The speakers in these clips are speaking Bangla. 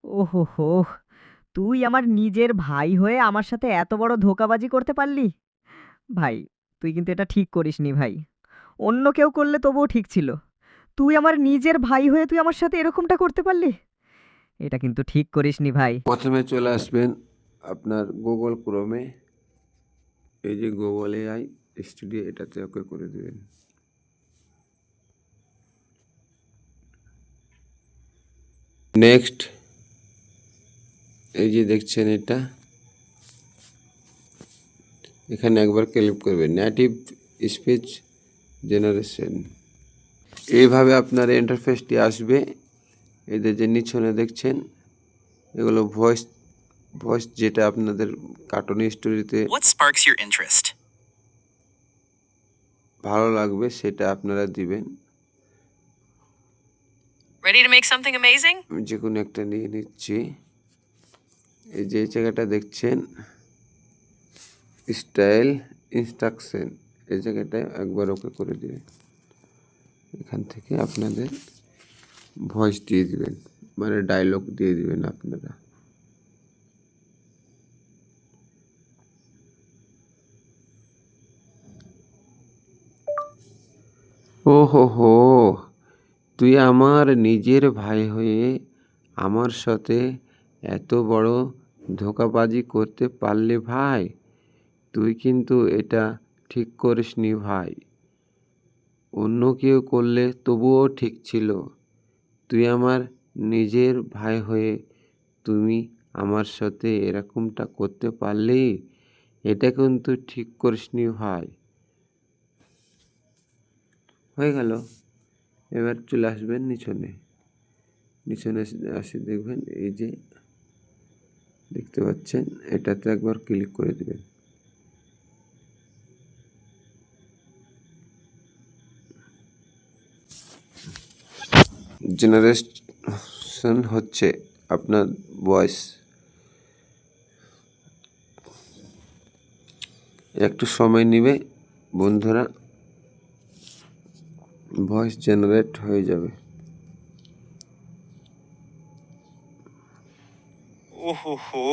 ওহো হো! তুই আমার নিজের ভাই হয়ে আমার সাথে এত বড় ধোঁকাবাজি করতে পারলি? ভাই, তুই কিন্তু এটা ঠিক করিসনি ভাই। অন্য কেউ করলে তবুও ঠিক ছিল। তুই আমার নিজের ভাই হয়ে তুই আমার সাথে এরকমটা করতে পারলি? এটা কিন্তু ঠিক করিসনি ভাই। প্রথমে চলে আসবেন আপনার গুগল ক্রোমে, এই যে গুগল এআই স্টুডিও, এটাতে ওকে করে দেবেন। নেক্সট, এই যে দেখছেন এটা, এখানে একবার ক্লিক করবেন নেটিভ স্পিচ জেনারেশন। এইভাবে আপনার ইন্টারফেসটি আসবে। এদের যে নিচনে দেখছেন, এগুলো ভয়েস ভয়েস যেটা আপনাদের কার্টুন স্টোরিতে What sparks your interest? ভালো লাগবে সেটা আপনারা দিবেন। Ready to make something amazing? আমি যে কোনো একটা নিয়ে নিচ্ছি। এই যে এই জায়গাটা দেখছেন স্টাইল ইনস্ট্রাকশন, এই জায়গাটায় একবার ওকে করে দিবেন। এখান থেকে আপনাদের ভয়েস দিয়ে দিবেন, মানে ডায়লগ দিয়ে দিবেন আপনারা। ও হো হো, তুই আমার নিজের ভাই হয়ে আমার সাথে এত বড় ধোঁকাবাজি করতে পারলি ভাই? তুই কিন্তু এটা ঠিক করিসনি ভাই। অন্য কেউ করলে তবুও ঠিক ছিল। তুই আমার নিজের ভাই হয়ে তুমি আমার সাথে এরকমটা করতে পারলি? এটা কিন্তু ঠিক করিসনি ভাই। হয়ে গেল। এবার চলে আসবেন নিচনে। নিচনে আসে দেখবেন এই যে দেখতে পাচ্ছেন, এটাতে একবার ক্লিক করে দেবেন। জেনারেশন হচ্ছে আপনার ভয়েস। একটু সময় নেবে বন্ধুরা, ভয়েস জেনারেট হয়ে যাবে। ওহো হো!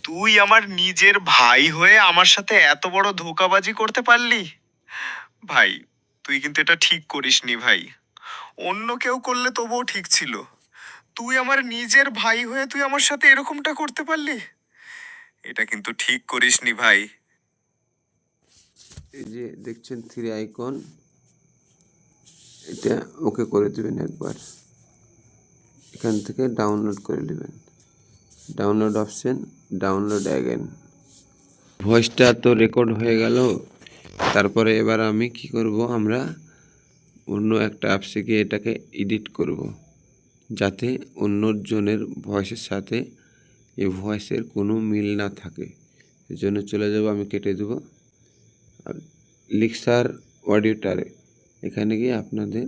তুই আমার নিজের ভাই হয়ে আমার সাথে এত বড় ধোঁকাবাজি করতে পারলি? ভাই, তুই কিন্তু এটা ঠিক করিসনি ভাই। অন্য কেউ করলে তবুও ঠিক ছিল। তুই আমার নিজের ভাই হয়ে তুই আমার সাথে এরকমটা করতে পারলি? এটা কিন্তু ঠিক করিসনি ভাই। এই যে দেখছেন থ্রি আইকন, এটা ওকে করে দেবেন একবার। এখান থেকে ডাউনলোড করে নেবেন। Download option, download again. ভয়েসটা তো রেকর্ড হয়ে গেল। তারপরে এবার আমি কি করব, আমরা অন্য একটা অ্যাপসে গিয়ে এটাকে এডিট করব, যাতে অন্যজনের ভয়েসের সাথে এই ভয়েসের কোনো মিল না থাকে। এই জন্য চলে যাব, আমি কেটে দেবো। আর লিক্সার অডিওটারে এখানে গিয়ে আপনাদের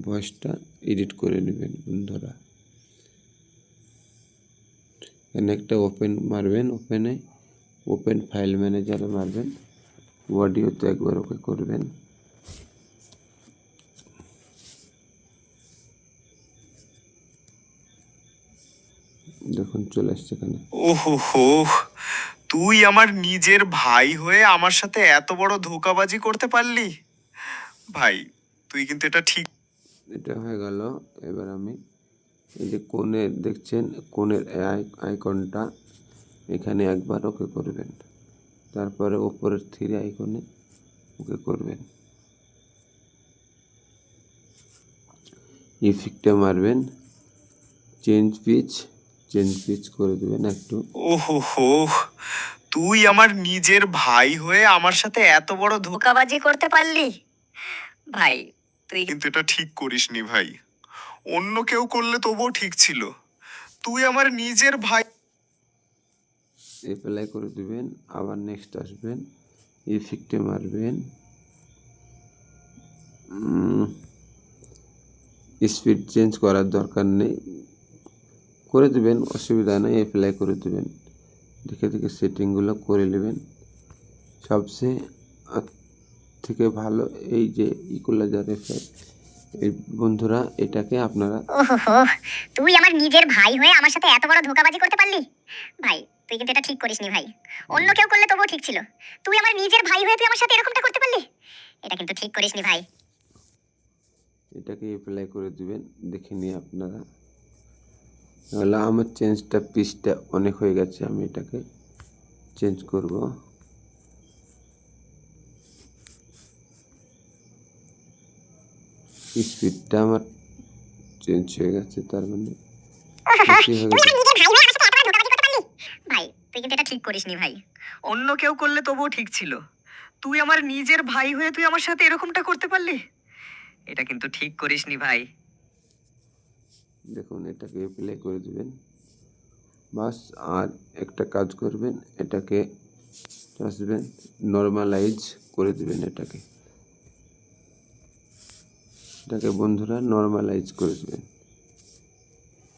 ভয়েসটা এডিট করে নেবেন বন্ধুরা। এখানে একটা ওপেন মারবেন, ওপেন ফাইল ম্যানেজারে মারবেন, অডিওতে একবার ওকে করবেন। দেখুন চলে আসছে এখানে। ওহো হো! তুই আমার নিজের ভাই হয়ে আমার সাথে এত বড় ধোঁকাবাজি করতে পারলি? ভাই, তুই কিন্তু এটা ঠিক এটা হয়ে গেল। এবার আমি এই যে কোণের দেখছেন, কোণের আইকনটা, এখানে একবার ওকে করবেন। তারপরে ওপরের থ্রি আইকনে ওকে করবেন। ইফেক্টে মারবেন, চেঞ্জ পিচ করে দেবেন একটু। ওহো হো! তুই আমার নিজের ভাই হয়ে আমার সাথে এত বড় ধোঁকাবাজি করতে পারলি? ভাই, তুই কিন্তু এটা ঠিক করিসনি ভাই। অন্য কেউ করলে তবুও ঠিক ছিল। তুই আমার নিজের ভাই। অ্যাপ্লাই করে দিবেন। আবার নেক্সট আসবেন, ইফেক্টে মারবেন, স্পিড চেঞ্জ করার দরকার নেই, করে দেবেন, অসুবিধা নেই, অ্যাপ্লাই করে দেবেন। দেখে দেখে সেটিংগুলো করে নেবেন। সবচেয়ে থেকে ভালো এই যে ইকুয়ালাইজার এফেক্ট, এই বন্ধুরা এটাকে আপনারা ওহো, তুই আমার নিজের ভাই হয়ে আমার সাথে এত বড় ধোঁকাবাজি করতে পারলি? ভাই তুই কিন্তু এটা ঠিক করিসনি ভাই। অন্য কেউ করলে তবুও ঠিক ছিল, তুই আমার নিজের ভাই হয়ে তুই আমার সাথে এরকমটা করতে পারলি? এটা কিন্তু ঠিক করিসনি ভাই। এটাকে অ্যাপ্লাই করে দিবেন, দেখে নিয়ে আপনারা। তাহলে আমার চেঞ্জটা পিসটা অনেক হয়ে গেছে, আমি এটাকে চেঞ্জ করব। স্পিডটা আমার চেঞ্জ হয়ে গেছে, তার মানে বেশি হয়ে গেছে। ভাই তুই কিন্তু এটা ঠিক করিসনি ভাই। অন্য কেউ করলে তবুও ঠিক ছিল, তুই আমার নিজের ভাই হয়ে তুই আমার সাথে এরকমটা করতে পারলি? এটা কিন্তু ঠিক করিসনি ভাই। দেখুন এটাকে অ্যাপ্লাই করে দিবেন বাস। আর একটা কাজ করবেন, এটাকে আসবেন নর্মালাইজ করে দিবেন। এটাকে বন্ধুরা নর্মালাইজ করে দেবেন।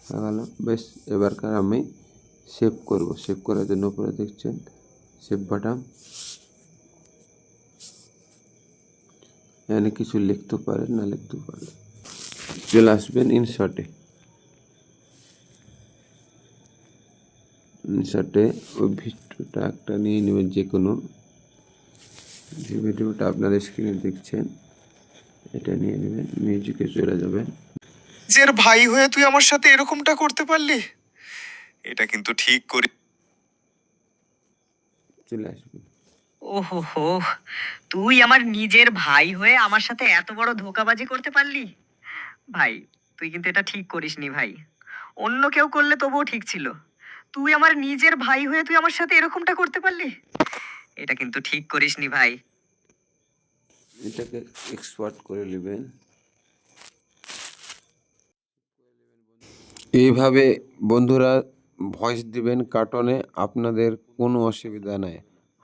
হয়ে গেল বেশ। এবারকার আমি সেভ করব। সেভ করার জন্য উপরে দেখছেন সেভ বাটন, এখানে কিছু লিখতে পারেন না লিখতে পারেন। চলে আসবেন ইনসার্টে। ইনসার্টে ওই ভিডিওটা একটা নিয়ে নেবেন, যে কোনো যে ভিডিওটা আপনার স্ক্রিনে দেখছেন এটা নিয়ে নেবেন, মিউজিকে চলে যাবেন। নিজের ভাই হয়ে তুই আমার সাথে এরকমটা করতে পারলি? এটা কিন্তু ঠিক করি চলে আসবেন। ওহো, তুই আমার নিজের ভাই হয়ে আমার সাথে এত বড় ধোঁকাবাজি করতে পারলি? ভাই তুই কিন্তু এটা ঠিক করিসনি ভাই। অন্য কেউ করলে তবুও ঠিক ছিল, তুই আমার নিজের ভাই হয়ে তুই আমার সাথে এরকমটা করতে পারলি? এটা কিন্তু ঠিক করিসনি ভাই। এটাকে এক্সপার্ট করে নেবেন। এইভাবে বন্ধুরা ভয়েস দিবেন কার্টনে, আপনাদের কোনো অসুবিধা নাই।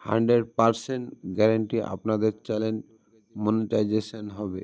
100% গ্যারেন্টি আপনাদের চ্যানেল মনিটাইজেশন হবে।